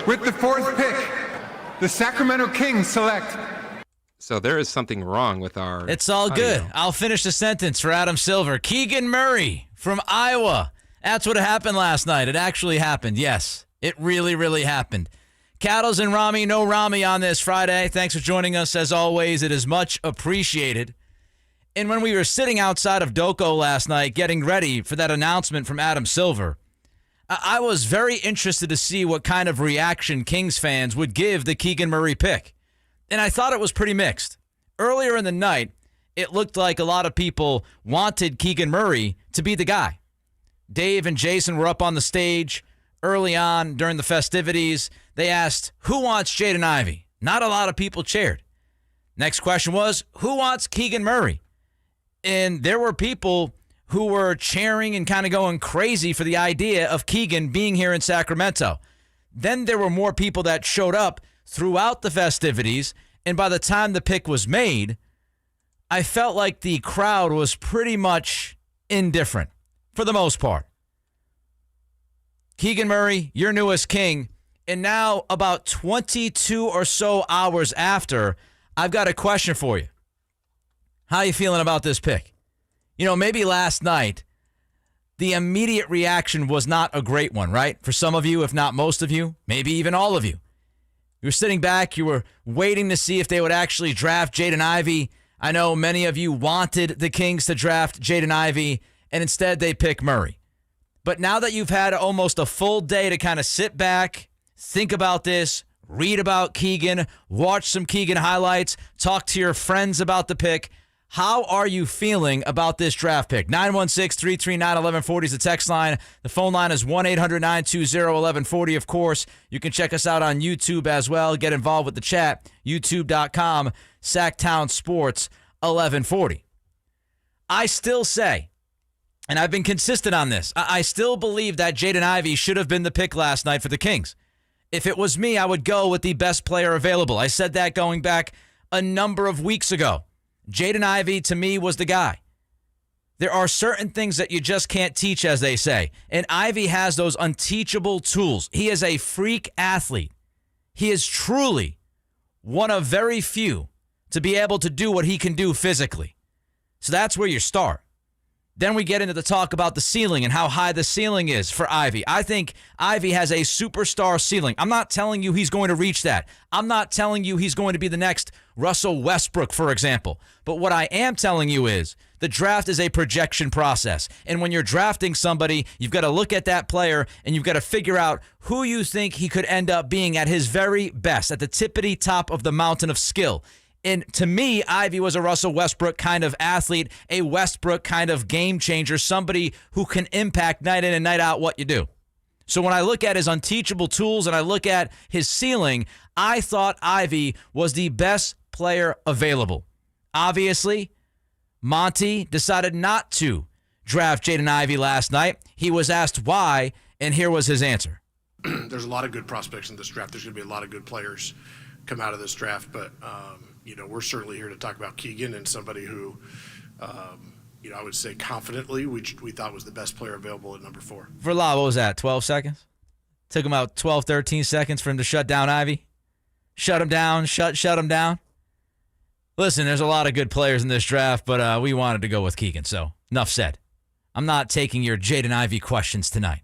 With the fourth pick, the Sacramento Kings select. So there is something wrong with our It's all audio. good. I'll finish the sentence for Adam Silver. Keegan Murray from Iowa. That's what happened last night. It actually happened. Yes, it really, really happened. Cattles and Rami, no Rami on this Friday. Thanks for joining us. As always, it is much appreciated. And when we were sitting outside of Doko last night getting ready for that announcement from Adam Silver, I was very interested to see what kind of reaction Kings fans would give the Keegan Murray pick. And I thought it was pretty mixed. Earlier in the night, it looked like a lot of people wanted Keegan Murray to be the guy. Dave and Jason were up on the stage early on during the festivities. They asked, who wants Jaden Ivey? Not a lot of people cheered. Next question was, who wants Keegan Murray? And there were people who were cheering and kind of going crazy for the idea of Keegan being here in Sacramento. Then there were more people that showed up throughout the festivities, and by the time the pick was made, I felt like the crowd was pretty much indifferent for the most part. Keegan Murray, your newest King, and now about 22 or so hours after, I've got a question for you. How are you feeling about this pick? You know, maybe last night, the immediate reaction was not a great one, right? For some of you, if not most of you, maybe even all of you. You were sitting back, you were waiting to see if they would actually draft Jaden Ivey. I know many of you wanted the Kings to draft Jaden Ivey, and instead they pick Murray. But now that you've had almost a full day to kind of sit back, think about this, read about Keegan, watch some Keegan highlights, talk to your friends about the pick, how are you feeling about this draft pick? 916-339-1140 is the text line. The phone line is 1-800-920-1140. Of course, you can check us out on YouTube as well. Get involved with the chat. YouTube.com, Sactown Sports 1140. I still say, and I've been consistent on this, I still believe that Jaden Ivey should have been the pick last night for the Kings. If it was me, I would go with the best player available. I said that going back a number of weeks ago. Jaden Ivey, to me, was the guy. There are certain things that you just can't teach, as they say. And Ivey has those unteachable tools. He is a freak athlete. He is truly one of very few to be able to do what he can do physically. So that's where you start. Then we get into the talk about the ceiling and how high the ceiling is for Ivey. I think Ivey has a superstar ceiling. I'm not telling you he's going to reach that. I'm not telling you he's going to be the next Russell Westbrook, for example. But what I am telling you is the draft is a projection process. And when you're drafting somebody, you've got to look at that player and you've got to figure out who you think he could end up being at his very best, at the tippity top of the mountain of skill. And to me, Ivey was a Russell Westbrook kind of athlete, a Westbrook kind of game changer, somebody who can impact night in and night out what you do. So when I look at his unteachable tools and I look at his ceiling, I thought Ivey was the best player available. Obviously, Monty decided not to draft Jaden Ivey last night. He was asked why, and here was his answer. There's a lot of good prospects in this draft. There's going to be a lot of good players come out of this draft, but we're certainly here to talk about Keegan and somebody who, I would say confidently we thought was the best player available at number 4. Verla, what was that, 12 seconds? Took him about 12, 13 seconds for him to shut down Ivey? Shut him down, shut him down? Listen, there's a lot of good players in this draft, but we wanted to go with Keegan, so enough said. I'm not taking your Jaden Ivey questions tonight.